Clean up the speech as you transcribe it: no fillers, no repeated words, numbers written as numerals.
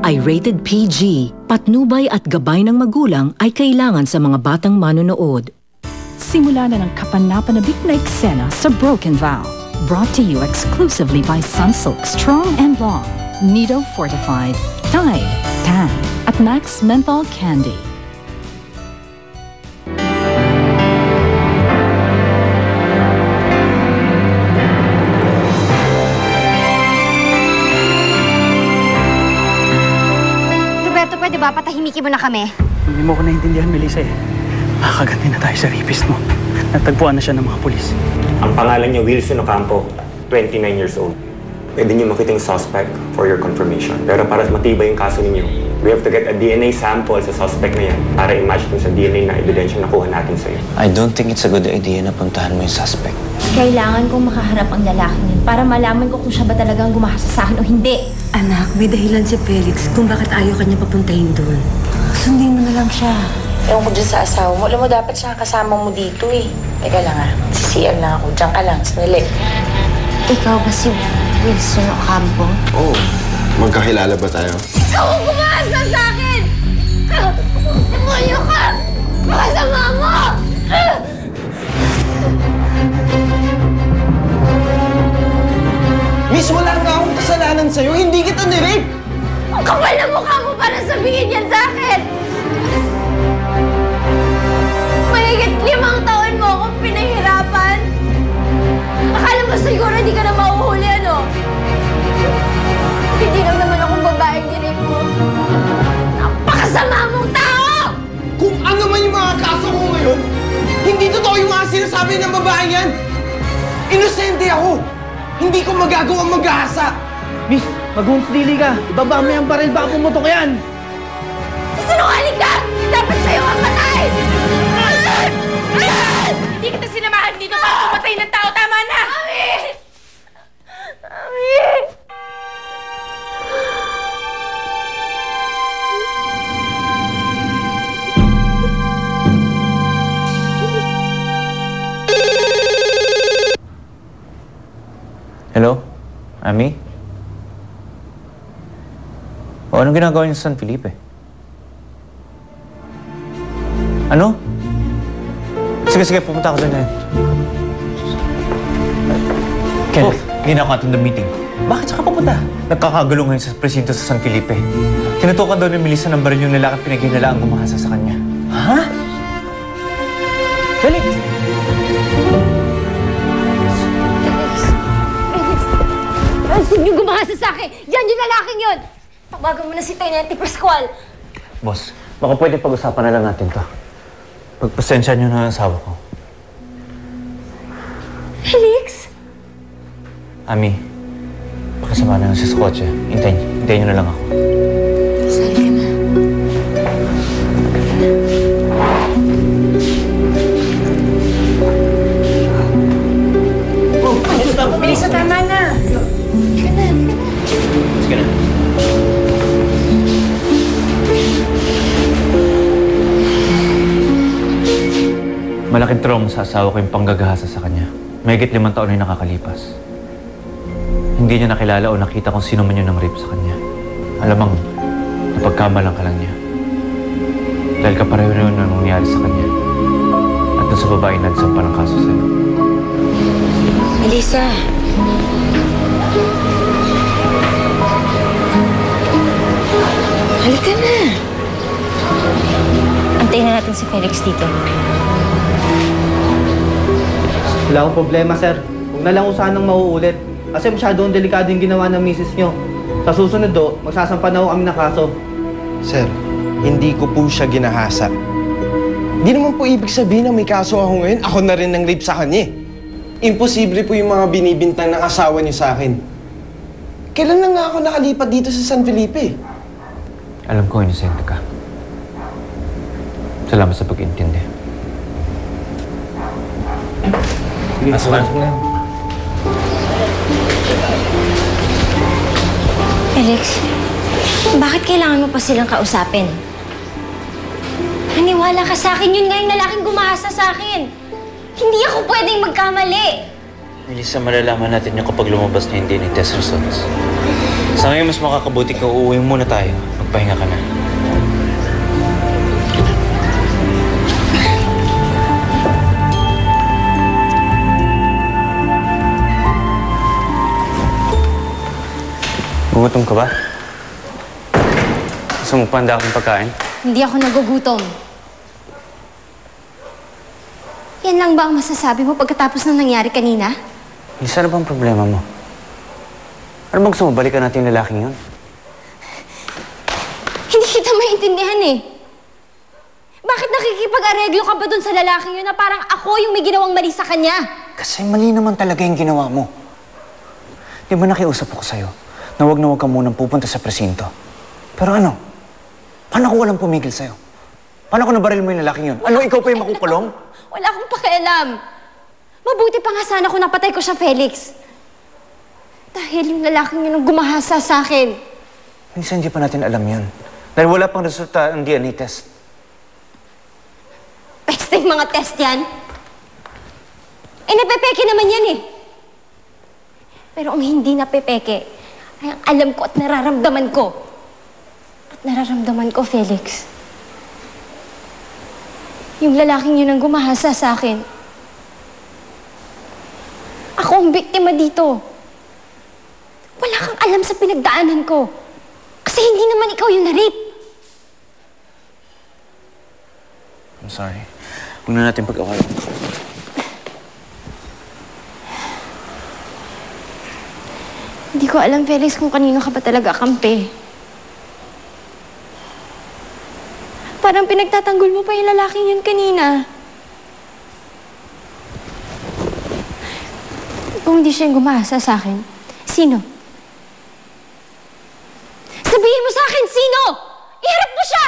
ay rated PG. Patnubay at gabay ng magulang ay kailangan sa mga batang manonood. Simula na ng kapanapanabik na eksena sa Broken Vow. Brought to you exclusively by Sunsilk Strong and Long, Nido Fortified, Tide, Tan, at Max Menthol Candy. Roberto, pwede ba patahimikin mo na kami? Hindi mo ko naintindihan, Melissa eh. Makakaganti na tayo sa rapist mo. Natagpuan na siya ng mga pulis. Ang pangalan niya Wilson Ocampo, 29 years old. Pwede niyo makita yung suspect for your confirmation. Pero para matibay yung kaso ninyo, we have to get a DNA sample sa suspect na yan para i-match dun sa DNA na ebidensya nakuha natin sa'yo. I don't think it's a good idea na puntahan mo yung suspect. Kailangan kong makaharap ang lalaking yun para malaman ko kung siya ba talagang gumahasa sa akin o hindi. Anak, may dahilan si Felix kung bakit ayaw kanya papuntahin doon. Sundin mo na lang siya. Ewan ko dyan sa asawa mo. Alam mo, dapat siya kasama mo dito eh. Teka lang ah. Sisiyal lang ako. Diyan ka lang. Sandali. Ikaw ba si Wilson Ocampo? Oo. Magkakilala ba tayo? Ikaw ang gumahasa sa akin! Demonyo ka! Makasama mo! Miss, wala nga akong kasalanan sa'yo. Hindi kita nirape! Ang kapal na mukha mo para sabihin yan sa akin! Mahigit 5 taon mo akong pinahirapan! Akala mo siguro hindi ka na mahuhuli, ano? Hindi lang naman akong babaeng dinip mo. Napakasama mong tao! Kung ano man yung mga kaso ko ngayon, hindi totoo yung mga sinasabi ng babae yan! Inosente ako! Hindi ko magagawang mag-ahasa! Miss, mag-humsdili ka. Ibaba mo yung baril, baka pumutok yan. Sinungaling ka! Dapat sa'yo ang patay! Hindi kita sinamahan dito para pumatay ng tao. Tama na! Mami! Mami! Hello? Ami? O, anong ginagawa niyo sa San Felipe? Ano? Sige, pupunta ako doon ngayon. Kenneth, hindi na ako attend the meeting. Bakit siya ka pupunta? Nagkakagulo ngayon sa presinto sa San Felipe. Tinutukan daw ni Melissa ng baril yung lalaki pinaghinalaang gumahasa sa kanya. Ha? Felix! Sino yung gumahasa sa akin? Yan yung lalaking yun! Tawagan mo na si Tenente Pascual. Boss, baka pwede pag-usapan na lang natin to. Pagpasensya niyo na ang asawa ko. Felix? Ami, pakasama na lang siya sa kotse. Hintayin niyo na lang ako. Sali ka na. Melissa, tama na. Sige na. Malaking trauma sa asawa ko yung panggagahasa sa kanya. Mahigit 5 taon na yung nakakalipas. Hindi niya nakilala o nakita kung sino man yun ng rape sa kanya. Alamang, napagkamalang ka lang niya. Dahil kapareho na yun ang nangyari sa kanya. At doon sa babae nagsampa ng kaso sa'yo. Melissa. Halika na. Antayin na natin si Felix dito. Wala akong problema, sir. Huwag na lang usanang mauulit. Kasi masyadong delikado yung ginawa ng misis nyo. Sa susunod do, magsasampa na ho kami ng kaso. Sir, hindi ko po siya ginahasa. Hindi naman po ibig sabihin na may kaso ako ngayon, ako na rin ng rape sa kanya. Imposible po yung mga binibintang ng asawa niyo sa akin. Kailan na nga ako nakalipat dito sa San Felipe? Alam ko, inosente ka. Salamat sa pag-intindi. Pasok na. Felix, bakit kailangan mo pa silang kausapin? Naniwala ka sa akin, yun nga yung lalaking gumahasa sa akin. Hindi ako pwedeng magkamali. Melissa, malalaman natin yung kapag lumabas na yung DNA test results. Sa ngayon, mas makakabuti ka, uuwi muna tayo. Magpahinga ka na. Gugutom ka ba? Gusto mo pa handa akong pagkain? Hindi ako nagugutom. Yan lang ba ang masasabi mo pagkatapos ng nangyari kanina? Melissa, ano bang problema mo? Ano bang gusto mo? Balikan natin yung lalaking yun? Hindi kita maintindihan eh. Bakit nakikipag-areglo ka ba dun sa lalaking yun na parang ako yung may ginawang mali sa kanya? Kasi mali naman talaga yung ginawa mo. Di ba nakiusap ako sa'yo na huwag ka munang pupunta sa presinto? Pero ano? Paano ko walang pumigil sa'yo? Paano ko nabaril mo yung lalaking yun? Ano, ikaw pa yung makukulong? Wala akong pakialam. Mabuti pa nga sana kung napatay ko siya, Felix. Dahil yung lalaking yun ang gumahasa sa akin. Minsan hindi pa natin alam yun. Dahil wala pang resulta ng DNA test. Pesting mga test yan. Eh, napepeke naman yan eh. Pero ang hindi napepeke ay ang alam ko at nararamdaman ko. At nararamdaman ko, Felix. Yung lalaking yun ang gumahasa sa akin. Ako ang biktima dito. Wala kang alam sa pinagdaanan ko. Kasi hindi naman ikaw yung na-rape. I'm sorry. Huwag na natin pag-awalan. Hindi ko alam, Felix, kung kanino ka ba talaga kampi. Parang pinagtatanggol mo pa yung lalaking yun kanina. Kung hindi siya yung gumahasa sa akin, sino? Sabihin mo sa akin, sino? Iharap mo siya!